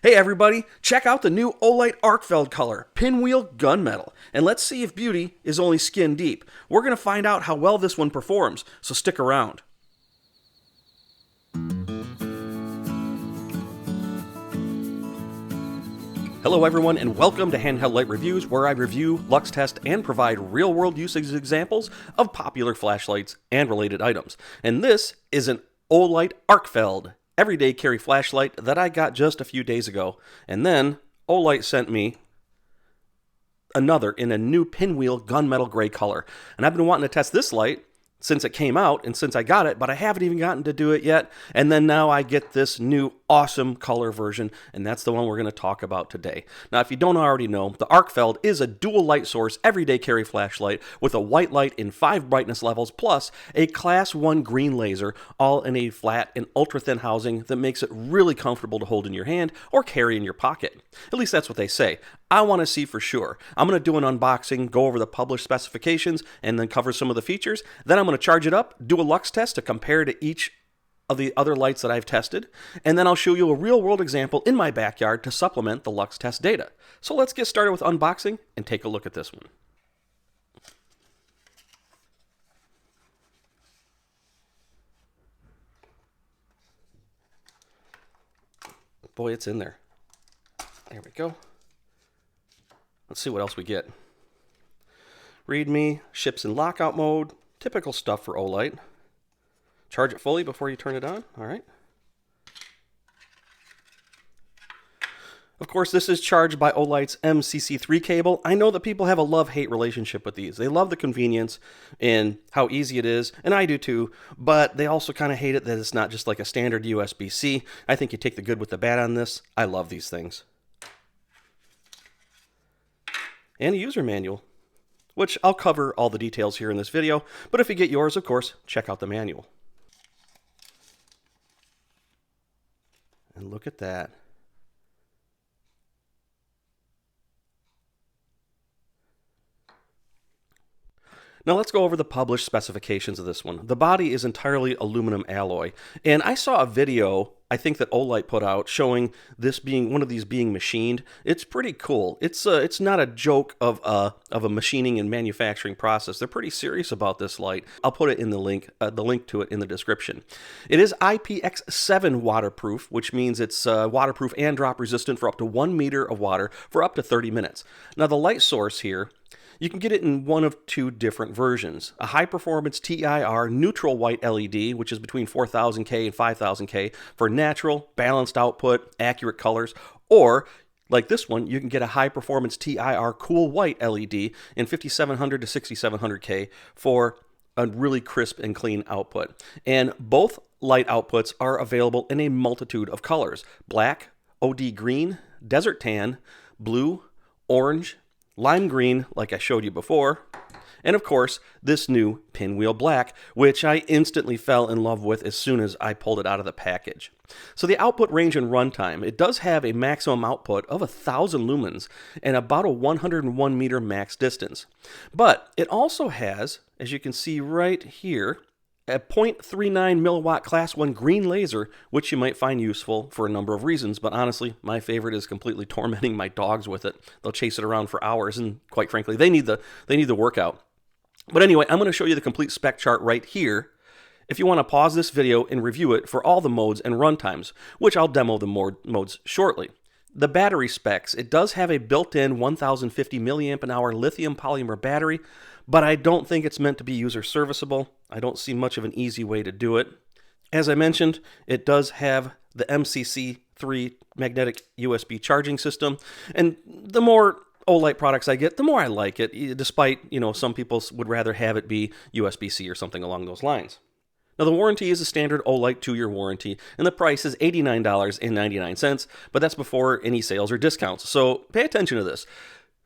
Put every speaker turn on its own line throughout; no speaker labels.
Hey everybody, check out the new Olight Arkfeld color, Pinwheel Gunmetal, and let's see if beauty is only skin deep. We're going to find out how well this one performs, so stick around. Hello everyone, and welcome to Handheld Light Reviews, where I review, lux test, and provide real-world usage examples of popular flashlights and related items. And this is an Olight Arkfeld everyday carry flashlight that I got just a few days ago. And then Olight sent me another in a new Pinwheel Gunmetal Grey color. And I've been wanting to test this light since it came out and since I got it, but I haven't even gotten to do it yet. And then now I get this new awesome color version, and that's the one we're going to talk about today. Now, if you don't already know, the Arkfeld is a dual light source everyday carry flashlight with a white light in 5 brightness levels plus a class 1 green laser, all in a flat and ultra thin housing that makes it really comfortable to hold in your hand or carry in your pocket. At least that's what they say. I want to see for sure. I'm going to do an unboxing, go over the published specifications, and then cover some of the features. Then I'm going to charge it up, do a lux test to compare to each of the other lights that I've tested, and then I'll show you a real-world example in my backyard to supplement the lux test data. So let's get started with unboxing and take a look at this one. Boy, it's in there. There we go. Let's see what else we get. README, ships in lockout mode, typical stuff for Olight. Charge it fully before you turn it on. All right. Of course, this is charged by Olight's MCC3 cable. I know that people have a love-hate relationship with these. They love the convenience and how easy it is, and I do too, but they also kind of hate it that it's not just like a standard USB-C. I think you take the good with the bad on this. I love these things. And a user manual, which I'll cover all the details here in this video, but if you get yours, of course, check out the manual. And look at that. Now let's go over the published specifications of this one. The body is entirely aluminum alloy, and I saw a video, I think that Olight put out, showing this being one of these being machined. It's pretty cool. It's not a joke of a machining and manufacturing process. They're pretty serious about this light. I'll put it in the link to it in the description. It is IPX7 waterproof, which means it's waterproof and drop resistant for up to 1 meter of water for up to 30 minutes. Now the light source here, you can get it in one of 2 different versions. A high-performance TIR neutral white LED, which is between 4000K and 5000K for natural, balanced output, accurate colors, or like this one, you can get a high-performance TIR cool white LED in 5700 to 6700K for a really crisp and clean output. And both light outputs are available in a multitude of colors: black, OD green, desert tan, blue, orange, lime green, like I showed you before, and of course, this new Pinwheel Black, which I instantly fell in love with as soon as I pulled it out of the package. So the output range and runtime, it does have a maximum output of 1000 lumens and about a 101 meter max distance. But it also has, as you can see right here, a 0.39 milliwatt class 1 green laser, which you might find useful for a number of reasons, but honestly, my favorite is completely tormenting my dogs with it. They'll chase it around for hours, and quite frankly, they need the workout. But anyway, I'm going to show you the complete spec chart right here if you want to pause this video and review it for all the modes and runtimes, which I'll demo the modes shortly. The battery specs, it does have a built-in 1050 milliamp an hour lithium polymer battery, but I don't think it's meant to be user serviceable. I don't see much of an easy way to do it. As I mentioned, it does have the MCC3 magnetic USB charging system, and the more Olight products I get, the more I like it, despite, some people would rather have it be USB-C or something along those lines. Now, the warranty is a standard Olight 2-year warranty, and the price is $89.99, but that's before any sales or discounts, so pay attention to this.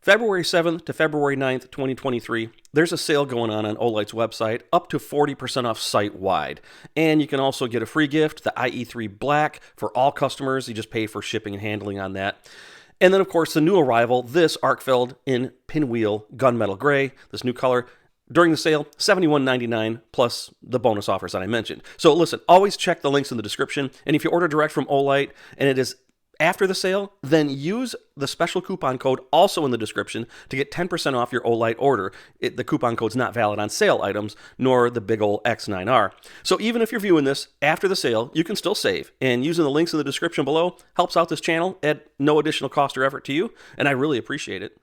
February 7th to February 9th, 2023, there's a sale going on Olight's website, up to 40% off site-wide. And you can also get a free gift, the IE3 Black, for all customers. You just pay for shipping and handling on that. And then, of course, the new arrival, this Arkfeld in Pinwheel Gunmetal Grey, this new color. During the sale, $71.99 plus the bonus offers that I mentioned. So listen, always check the links in the description. And if you order direct from Olight and it is after the sale, then use the special coupon code also in the description to get 10% off your Olight order. The coupon code's not valid on sale items, nor the big ol' X9R. So even if you're viewing this after the sale, you can still save. And using the links in the description below helps out this channel at no additional cost or effort to you, and I really appreciate it.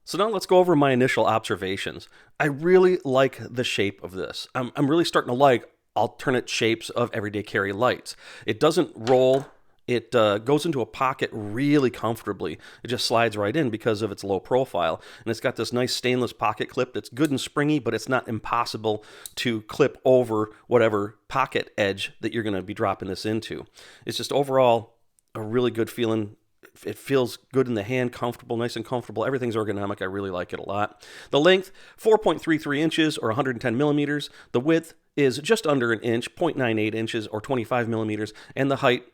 So now let's go over my initial observations. I really like the shape of this. I'm really starting to like alternate shapes of everyday carry lights. It doesn't roll. It goes into a pocket really comfortably. It just slides right in because of its low profile. And it's got this nice stainless pocket clip that's good and springy, but it's not impossible to clip over whatever pocket edge that you're going to be dropping this into. It's just overall a really good feeling. It feels good in the hand, comfortable, nice and comfortable. Everything's ergonomic. I really like it a lot. The length, 4.33 inches or 110 millimeters. The width is just under an inch, 0.98 inches or 25 millimeters. And the height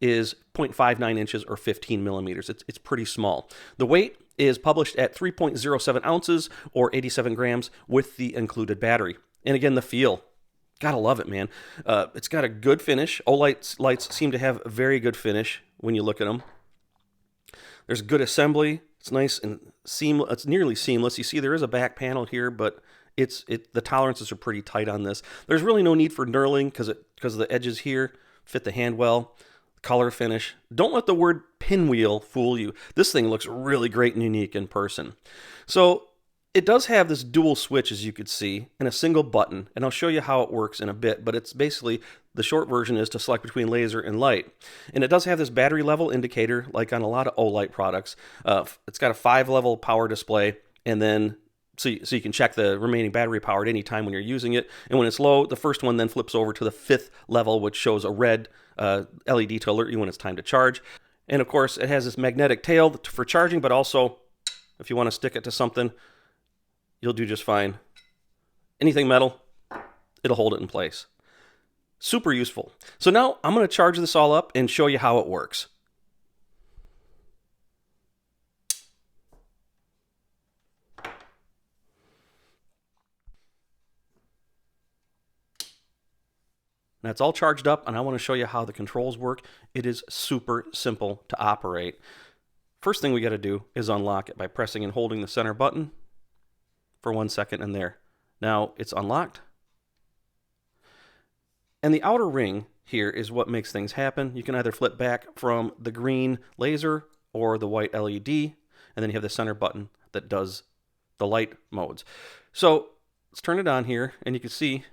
is 0.59 inches or 15 millimeters. It's pretty small. The weight is published at 3.07 ounces or 87 grams with the included battery. And again, the feel. Gotta love it, man. It's got a good finish. Olight lights seem to have a very good finish when you look at them. There's good assembly. It's nice and seamless. It's nearly seamless. You see there is a back panel here, but the tolerances are pretty tight on this. There's really no need for knurling because the edges here fit the hand well. Color finish. Don't let the word pinwheel fool you. This thing looks really great and unique in person. So it does have this dual switch, as you could see, and a single button, and I'll show you how it works in a bit, but it's basically, the short version is to select between laser and light. And it does have this battery level indicator, like on a lot of Olight products. It's got a 5-level power display, and then so you can check the remaining battery power at any time when you're using it. And when it's low, the first one then flips over to the 5th level, which shows a red LED to alert you when it's time to charge. And of course, it has this magnetic tail for charging, but also, if you want to stick it to something, you'll do just fine. Anything metal, it'll hold it in place. Super useful. So now I'm going to charge this all up and show you how it works. Now it's all charged up, and I want to show you how the controls work. It is super simple to operate. First thing we got to do is unlock it by pressing and holding the center button for 1 second, and there. Now it's unlocked. And the outer ring here is what makes things happen. You can either flip back from the green laser or the white LED, and then you have the center button that does the light modes. So let's turn it on here, and you can see,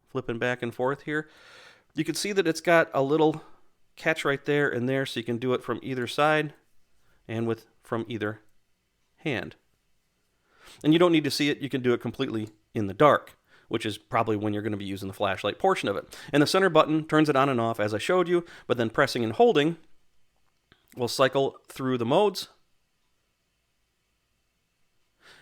flipping back and forth here, you can see that it's got a little catch right there and there, so you can do it from either side and from either hand. And you don't need to see it. You can do it completely in the dark, which is probably when you're going to be using the flashlight portion of it. And the center button turns it on and off as I showed you, but then pressing and holding will cycle through the modes.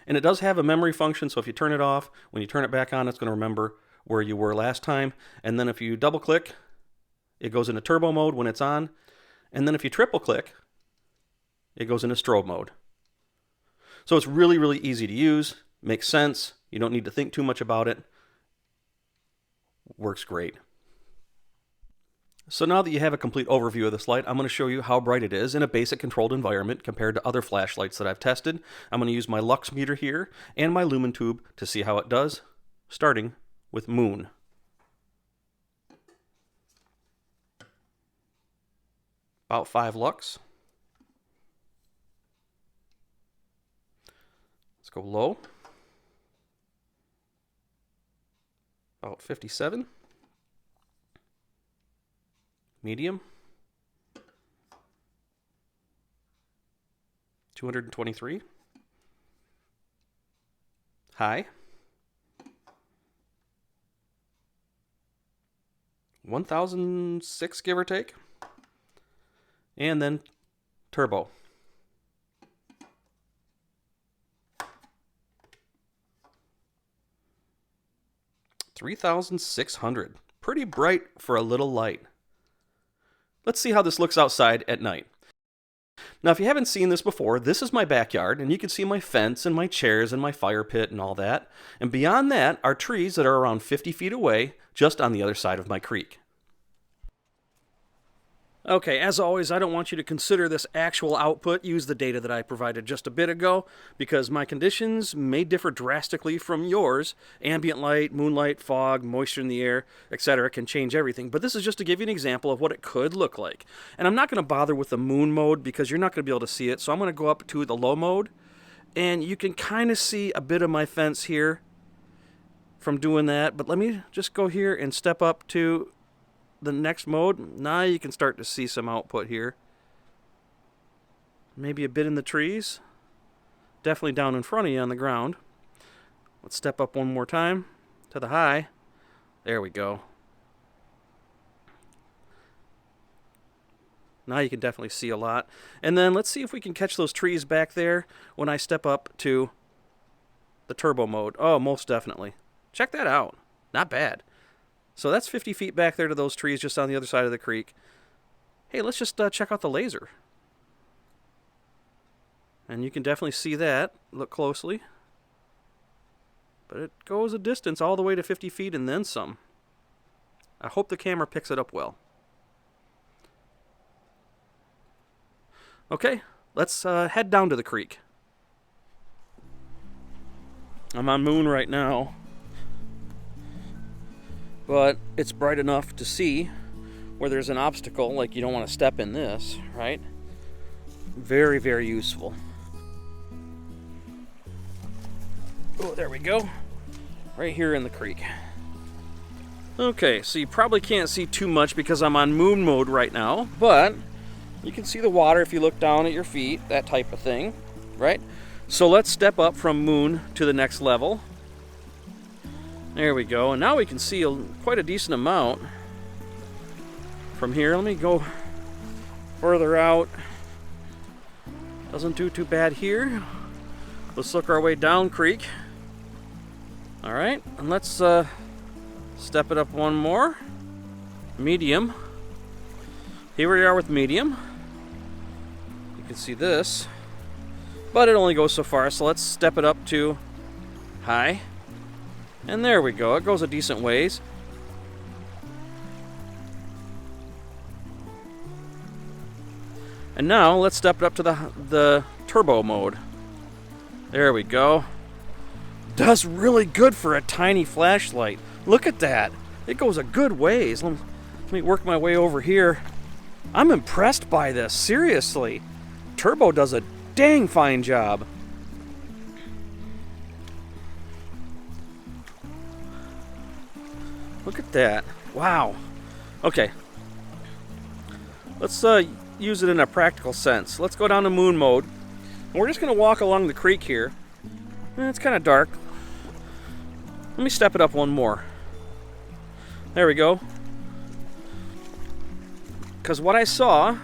And it does have a memory function, so if you turn it off, when you turn it back on, it's going to remember where you were last time. And then if you double click, it goes into turbo mode when it's on. And then if you triple click, it goes into strobe mode. So it's really, really easy to use, makes sense. You don't need to think too much about it. Works great. So now that you have a complete overview of this light, I'm going to show you how bright it is in a basic controlled environment compared to other flashlights that I've tested. I'm going to use my lux meter here and my lumen tube to see how it does, starting with moon. About 5 lux. Let's go low. About 57. Medium. 223. High. 1006, give or take. And then turbo. 3,600. Pretty bright for a little light. Let's see how this looks outside at night. Now, if you haven't seen this before, this is my backyard, and you can see my fence and my chairs and my fire pit and all that. And beyond that are trees that are around 50 feet away, just on the other side of my creek. Okay, as always, I don't want you to consider this actual output. Use the data that I provided just a bit ago, because my conditions may differ drastically from yours. Ambient light, moonlight, fog, moisture in the air, etc. can change everything. But this is just to give you an example of what it could look like. And I'm not going to bother with the moon mode because you're not going to be able to see it. So I'm going to go up to the low mode, and you can kind of see a bit of my fence here from doing that. But let me just go here and step up to the next mode. Now you can start to see some output here. Maybe a bit in the trees. Definitely down in front of you on the ground. Let's step up one more time to the high. There we go. Now you can definitely see a lot. And then let's see if we can catch those trees back there when I step up to the turbo mode. Oh, most definitely. Check that out. Not bad. So that's 50 feet back there to those trees just on the other side of the creek. Hey, let's just check out the laser. And you can definitely see that. Look closely. But it goes a distance all the way to 50 feet and then some. I hope the camera picks it up well. Okay, let's head down to the creek. I'm on moon right now, but it's bright enough to see where there's an obstacle, like you don't want to step in this, right? Very, very useful. Oh, there we go. Right here in the creek. Okay, so you probably can't see too much because I'm on moon mode right now, but you can see the water if you look down at your feet, that type of thing, right? So let's step up from moon to the next level. There we go, and now we can see quite a decent amount from here. Let me go further out. Doesn't do too bad here. Let's look our way down creek. All right, and let's step it up one more. Medium. Here we are with medium. You can see this, but it only goes so far, so let's step it up to high. And there we go. It goes a decent ways. And now let's step it up to the turbo mode. There we go. Does really good for a tiny flashlight. Look at that. It goes a good ways. Let me work my way over here. I'm impressed by this, seriously. Turbo does a dang fine job. Look at that. Wow. Okay. Let's use it in a practical sense. Let's go down to moon mode. And we're just going to walk along the creek here. It's kind of dark. Let me step it up one more. There we go. Because what I saw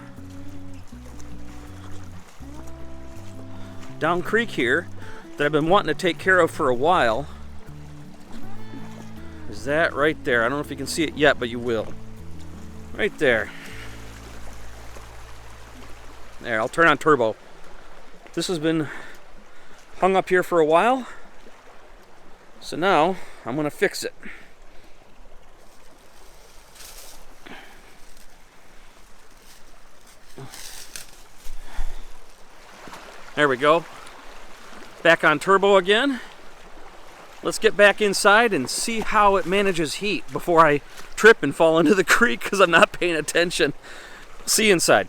down creek here that I've been wanting to take care of for a while is that right there. I don't know if you can see it yet, but you will. Right there. There, I'll turn on turbo. This has been hung up here for a while, so now I'm going to fix it. There we go. Back on turbo again. Let's get back inside and see how it manages heat before I trip and fall into the creek because I'm not paying attention. See you inside.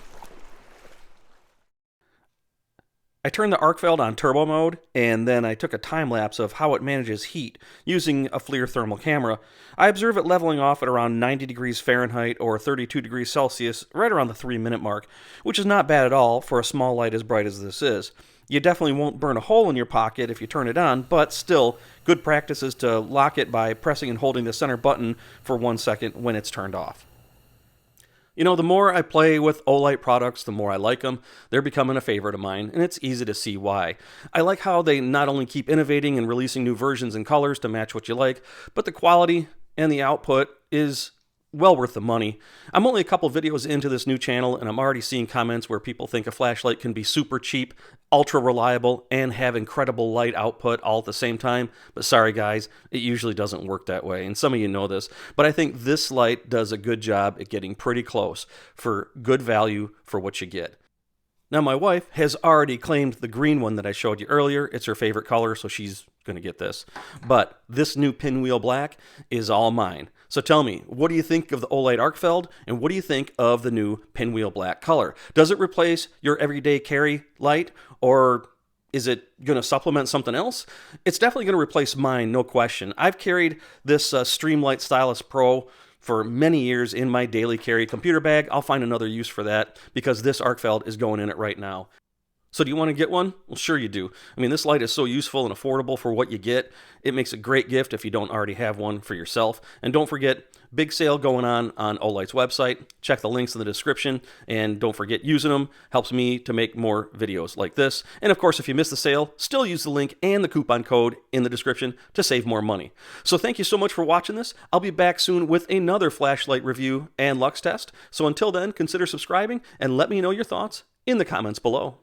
I turned the Arkfeld on turbo mode, and then I took a time lapse of how it manages heat using a FLIR thermal camera. I observe it leveling off at around 90 degrees Fahrenheit or 32 degrees Celsius, right around the 3-minute mark, which is not bad at all for a small light as bright as this is. You definitely won't burn a hole in your pocket if you turn it on, but still, good practice is to lock it by pressing and holding the center button for 1 second when it's turned off. You know, the more I play with Olight products, the more I like them. They're becoming a favorite of mine, and it's easy to see why. I like how they not only keep innovating and releasing new versions and colors to match what you like, but the quality and the output is well worth the money. I'm only a couple videos into this new channel, and I'm already seeing comments where people think a flashlight can be super cheap, ultra reliable, and have incredible light output all at the same time. But sorry guys, it usually doesn't work that way, and some of you know this. But I think this light does a good job at getting pretty close for good value for what you get. Now my wife has already claimed the green one that I showed you earlier. It's her favorite color, so she's going to get this. But this new Pinwheel Black is all mine. So tell me, what do you think of the Olight Arkfeld, and what do you think of the new Pinwheel Black color? Does it replace your everyday carry light, or is it going to supplement something else? It's definitely going to replace mine, no question. I've carried this Streamlight Stylus Pro for many years in my daily carry computer bag. I'll find another use for that because this Arkfeld is going in it right now. So do you want to get one? Well, sure you do. I mean, this light is so useful and affordable for what you get. It makes a great gift if you don't already have one for yourself. And don't forget, big sale going on Olight's website. Check the links in the description, and don't forget, using them helps me to make more videos like this. And of course, if you miss the sale, still use the link and the coupon code in the description to save more money. So thank you so much for watching this. I'll be back soon with another flashlight review and lux test. So until then, consider subscribing and let me know your thoughts in the comments below.